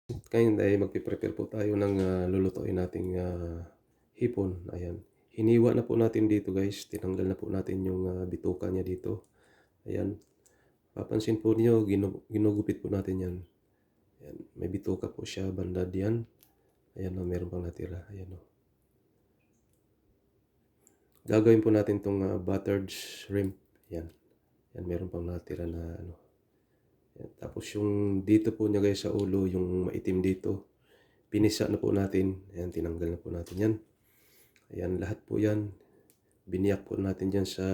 Ngayon ay magpe-prepare po tayo ng, lulutuin nating, hipon, ayan. Hiniwa na po natin dito guys, tinanggal na po natin yung, bituka niya dito, ayan. Papansin po niyo ginugupit po natin 'yan, ayan. May bituka po siya banda diyan, ayan, oh, meron pang natira, ayan, oh. Gagawin po natin 'tong, buttered shrimp, 'yan. 'Yan meron pang natira na ano, 'yan. Tapos yung dito po niya guys sa ulo, yung maitim dito, pinisa na po natin, ayan, tinanggal na po natin 'yan. Ayan, lahat po 'yan, biniyak po natin diyan sa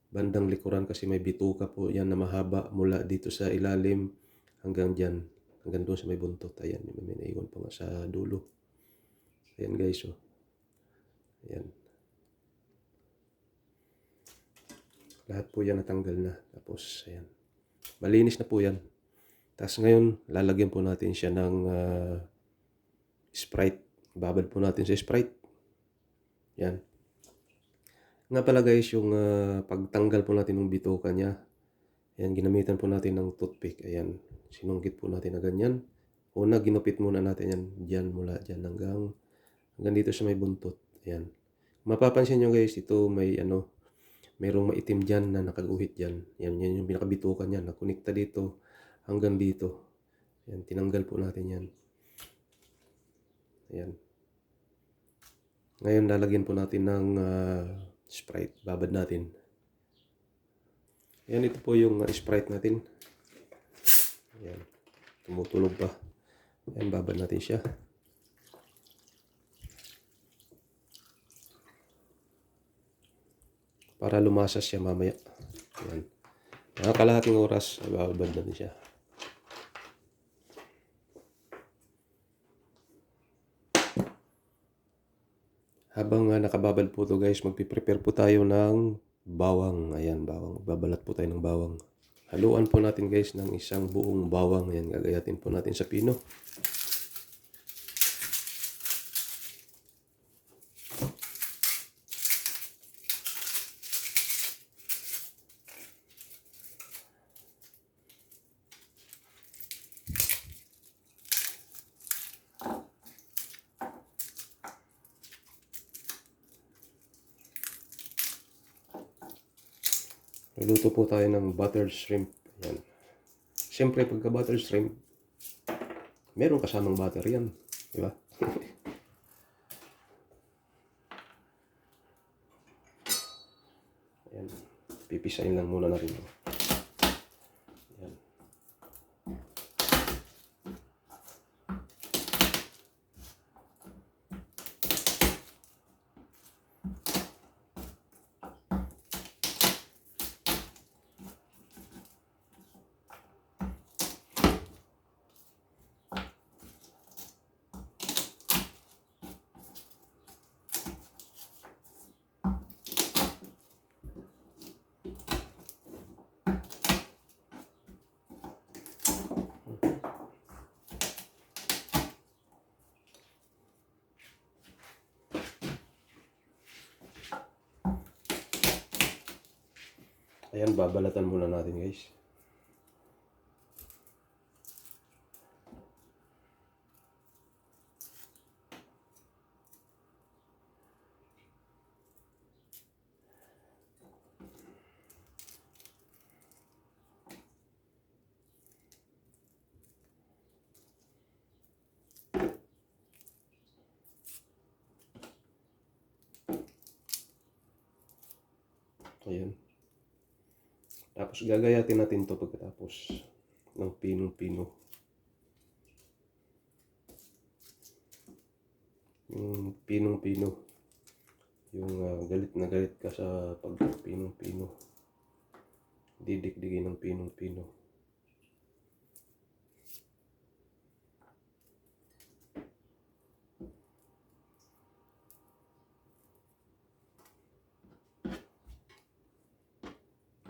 bandang likuran kasi may bituka po 'yan na mahaba mula dito sa ilalim hanggang diyan, hanggang doon sa may buntot. Ayan, may naiwan pa nga sa dulo. Ayan guys, oh. Ayan. Lahat po 'yan natanggal na. Tapos ayan. Malinis na po 'yan. Tapos ngayon, lalagyan po natin siya ng Sprite. Babad po natin sa Sprite. Yan. Nga pala guys, yung pagtanggal po natin ng bituka niya, ayan, ginamitan po natin ng toothpick. Ayan, sinungkit po natin na ganyan. Una, ginupit muna natin yan dyan, mula dyan hanggang dito sa may buntot. Ayan. Mapapansin nyo guys, ito may ano, merong maitim dyan na nakaguhit dyan. Yan yung pinakabitukan niya, nakunikta dito hanggang dito. Ayan, tinanggal po natin yan. Ayan. Ngayon, lalagyan po natin ng Sprite. Babad natin. Ayan, ito po yung Sprite natin. Ayan. Tumutulog pa. Ayan, babad natin siya. Para lumasas siya mamaya. Ayan. Mga kalahating oras, babad natin siya. Habang nakababad po to guys, magpiprepare po tayo ng bawang. Ayan, bawang. Babalat po tayo ng bawang. Haluan po natin guys ng isang buong bawang. Ayan, gagayatin po natin sa pino. Luluto po tayo ng buttered shrimp. Ayan. Siyempre, pagka buttered shrimp, meron kasamang butter yan. Diba? Ayan. Pipisain lang muna natin. Ayan. Ayan, babalatan muna natin guys. Ayan. Tapos gagayatin natin to pagkatapos ng pinong-pino. Yung pinong-pino. Yung galit na galit ka sa pagpinong-pino. Didikdigin ng pinong-pino.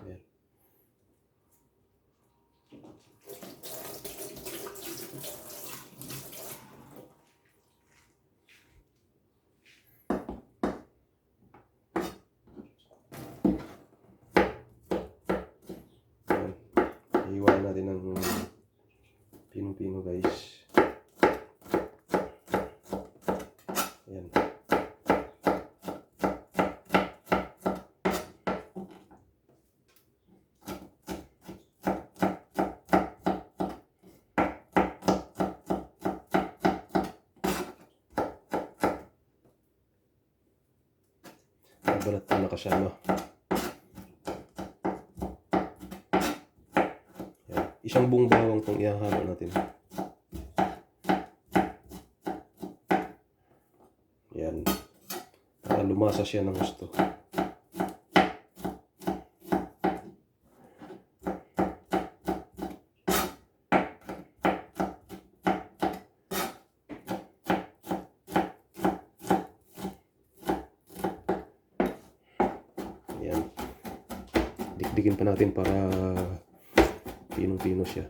Ayan. Ayan. Iiwan natin ng Pinong-pino guys. Ayan. Balat po na kasama. Ayan. Isang buong bawang itong ihahalo natin. Ayan. Para lumasa siya ng gusto. Ayan. Dikdikin pa natin para pinong-pino siya.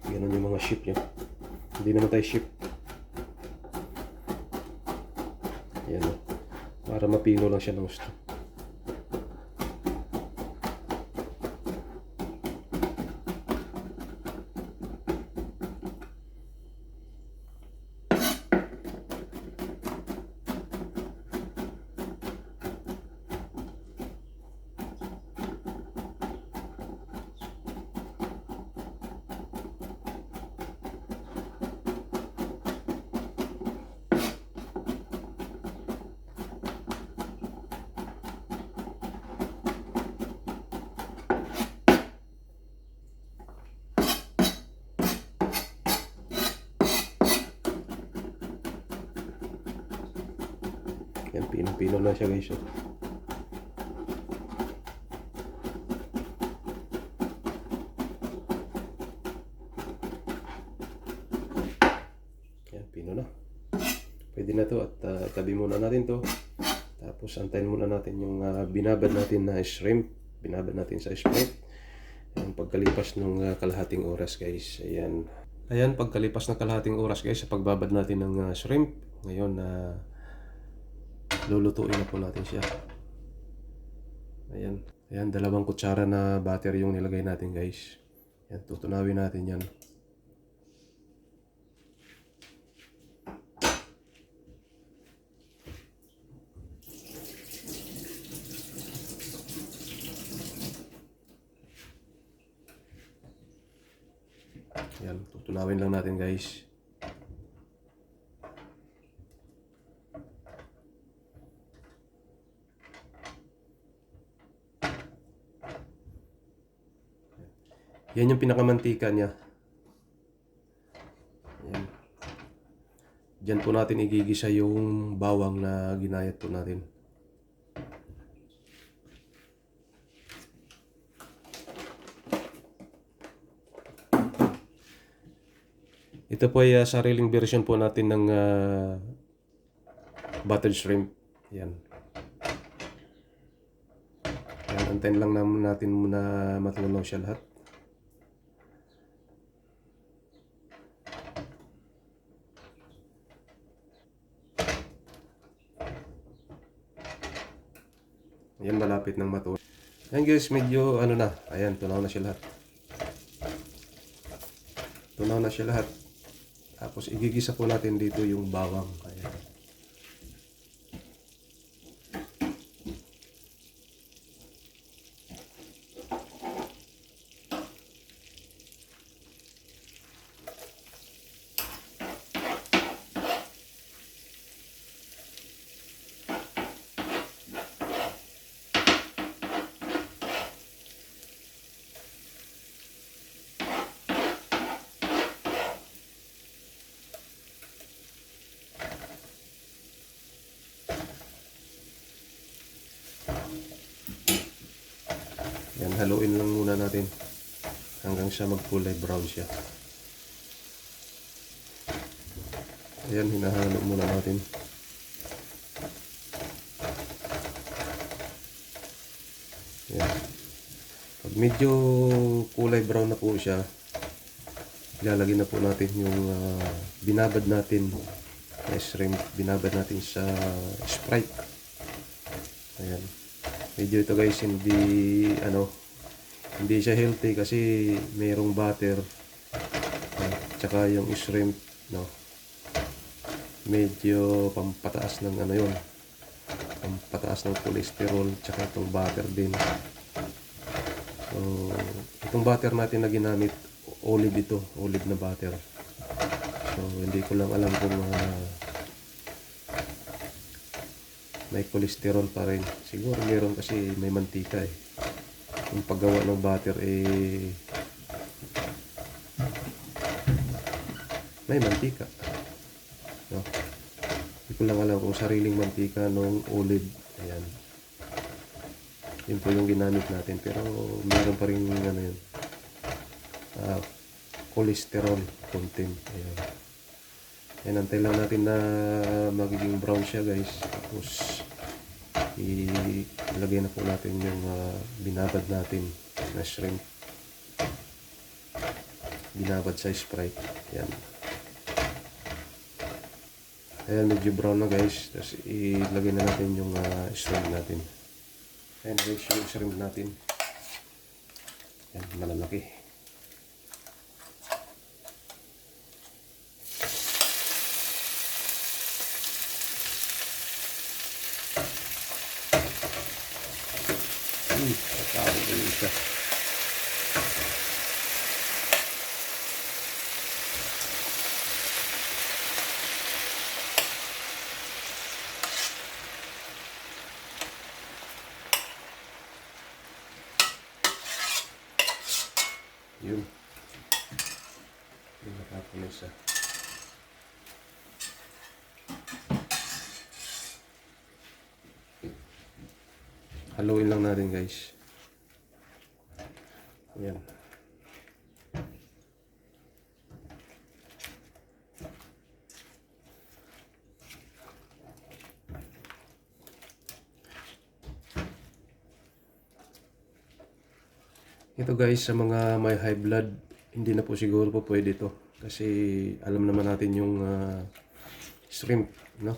Ganun yung mga ship niya. Hindi naman tayo ship. Ayan o. Para mapino lang siya ng gusto. Yan, pinong-pino na siya guys. Yan, pino na. Pwede na to at tabi muna natin to. Tapos antayin muna natin yung binabad natin na shrimp. Binabad natin sa shrimp. Ayan, pagkalipas ng kalahating oras guys. Ayan. Ayan, pagkalipas ng kalahating oras guys sa pagbabad natin ng shrimp. Ngayon lulutuin na po natin siya. Ayan. Ayan, 2 kutsara na butter yung nilagay natin guys. Ayan, tutunawin natin yan. Ayan, tutunawin lang natin guys. Yan yung pinakamantika niya. Ayan. Diyan po natin igigisa yung bawang na ginayat po natin. Ito po ay sariling version po natin ng buttered shrimp. Ayan. Ayan, antayin lang natin muna matunaw siya lahat. Ayan, malapit ng matunaw. Ayan guys, medyo ano na. Ayan, tunaw na siya lahat. Tunaw na siya lahat. Tapos igigisa po natin dito yung bawang. Ayan. Yan, haluin lang muna natin hanggang siya magkulay brown siya. Ayan, hinahalo muna natin. Ayan. Pag medyo kulay brown na po siya, ilalagay na po natin yung binabad natin na shrimp, binabad natin sa Sprite. Ayan. Medyo ito guys, hindi siya healthy kasi mayroong butter. Tsaka yung shrimp, no, medyo pampataas ng yun, pampataas ng cholesterol, tsaka itong butter din. So, itong butter natin na ginamit, olive na butter. So, hindi ko lang alam kung may cholesterol pa rin. Siguro meron kasi may mantika eh. Yung paggawa ng butter may mantika, no? Hindi ko lang alam kung sariling mantika nung olive. Ayan, yun po yung ginamit natin, pero meron pa rin yun, cholesterol content. Ayan. Ayan, antay lang natin na magiging brown siya guys. Tapos ilagay na po natin yung binabad natin na shrimp, binabad sa Sprite. Ayan. Ayan, medyo brown na guys. Tapos ilagay na natin yung shrimp natin. Ayan guys, yung shrimp natin. Ayan, malalaki. Tatawag ko yung isa. Yun. Yung nakapon na isa. Haluin lang natin guys. Ayan. Ito guys, sa mga may high blood, hindi na po siguro po pwede ito. Kasi alam naman natin yung shrimp, no?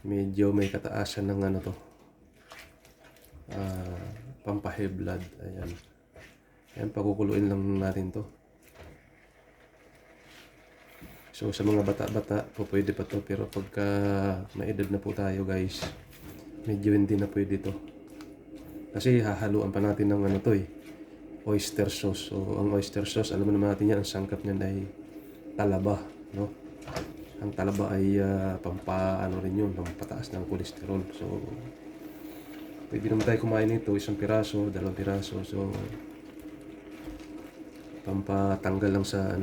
Medyo may kataasan ng to, pampa-high blood. Ayan. Ayan, pakukuluin lang natin to. So sa mga bata-bata po pwede pa to, pero pagka may edad na po tayo guys, medyo hindi na pwede to. Kasi hahaluan pa natin ng oyster sauce. So ang oyster sauce, alam naman natin yan, ang sangkap niyan ay talaba, no? Ang talaba ay rin yun, pampataas ng cholesterol. So pwede naman tayo kumain nito, isang piraso, dalawang piraso. So pampatanggal lang sa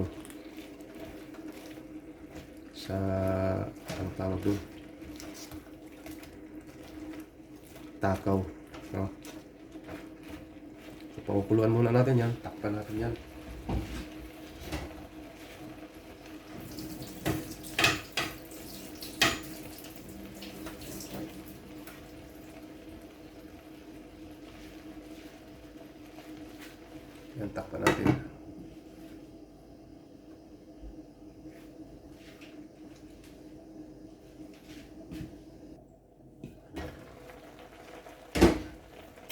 sa ang tawag doon, takaw, no? So pakukuluan muna natin yan, takpan natin yan. Yan, takpan natin.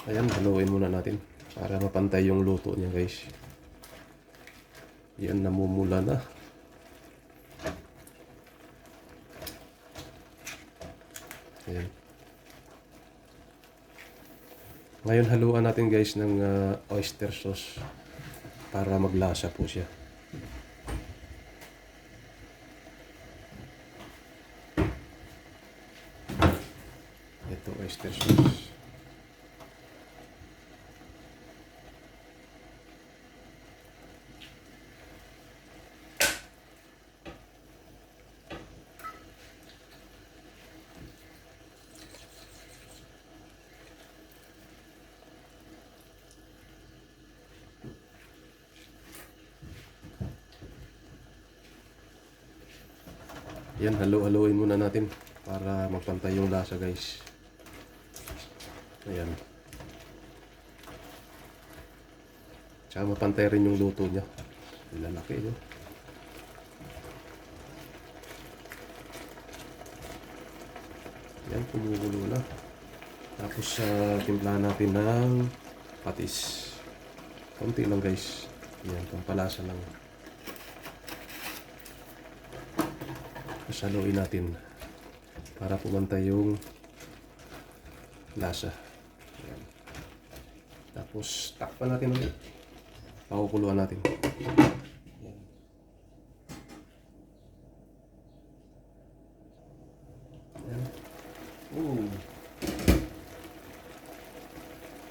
Ayan, haluin muna natin para mapantay yung luto niya guys. Yan, namumula na. Ayan. Ngayon haluan natin guys ng oyster sauce para maglasa po siya. Ito, oyster sauce. Yan, haluin muna natin para magpantay yung lasa guys. Ayan. Tsaka mapantay rin yung luto niya. Lalaki, no? Yan, kumukulo na. Tapos timplahan natin ng patis. Konti lang guys. Yan, pampalasa lang. Tapos haluin natin para pumantay yung lasa. Yan. Tapos takpan natin ulit. Pakukuluan natin. Yan. Yan.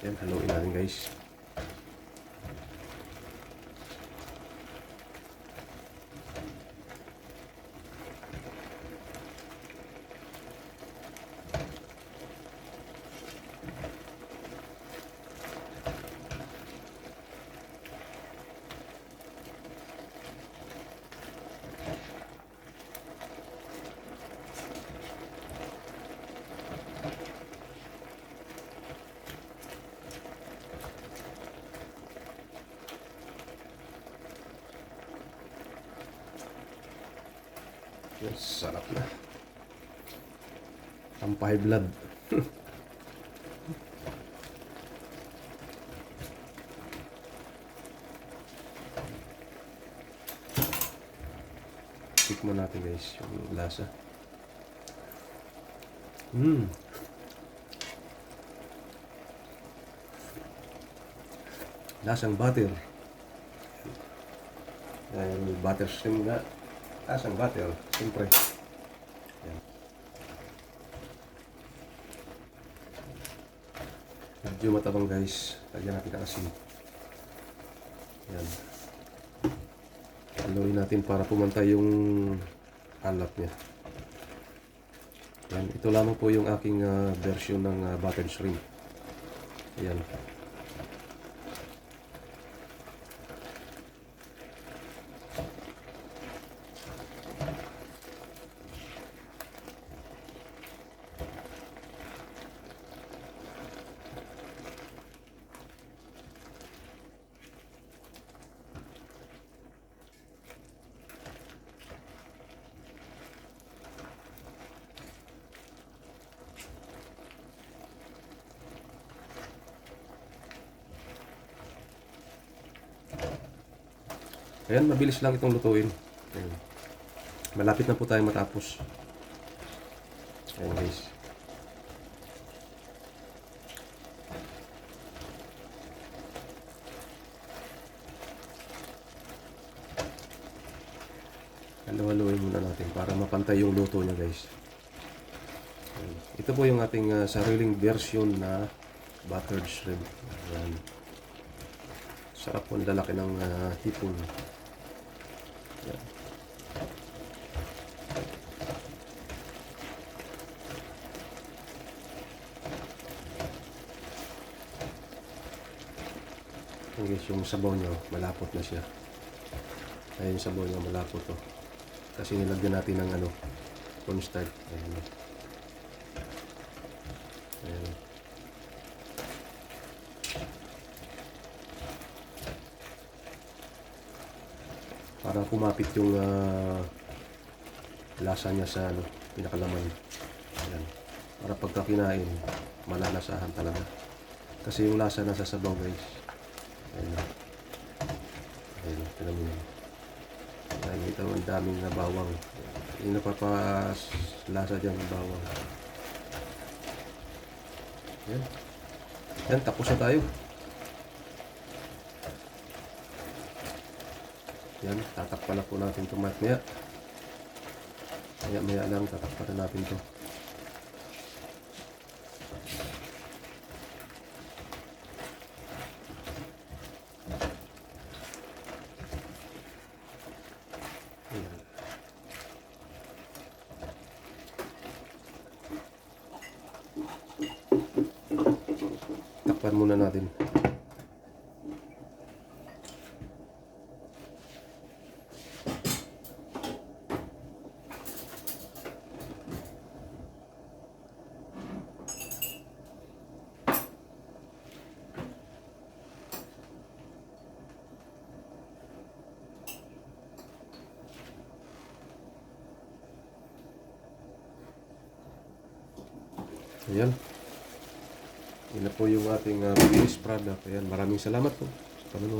Yan, haluin natin guys. Yes, sarap na. Pampahigh blood. Tikman natin guys yung lasa. Lasang butter. Dahil butter shrimp nga. Lasang butter, siyempre. Yan. Medyo matabang guys. Lagyan natin ng asin. Yan. Haluin natin para pumantay yung alat niya. Yan. Ito lamang po yung aking version ng buttered shrimp. Ayan. Ayan, mabilis lang itong lutuin. Ayan. Malapit na po tayo matapos. Ayan guys. Halu-haluin muna natin para mapantay yung luto niya guys. Ayan. Ito po yung ating sariling version na buttered shrimp. Ayan. Sarap po, nilalaki ng hipon. Ayan. Guys, yung sabaw niya malapot na siya. Ayun, yung sabaw niya malapot to. Kasi nilagyan natin ng cornstarch. Ayan. Ayan. Para kumapit yung lasa niya sa pinakalaman. Ayan. Para pagka kinain, malalasahan talaga. Kasi yung lasa nasa sabaw guys. Ayan. Ayan, tignan mo yan. Ayan, ito ang daming na bawang. Yung napapaslasa dyan ng bawang. Ayan. Ayan, tapos na tayo. Yan, tatakpan na po natin ito maya. Maya lang, tatakpan na natin ito. Ayan. Takpan muna natin. Ayan. Yun na po yung ating finished product. Ayan, maraming salamat po sa panonood.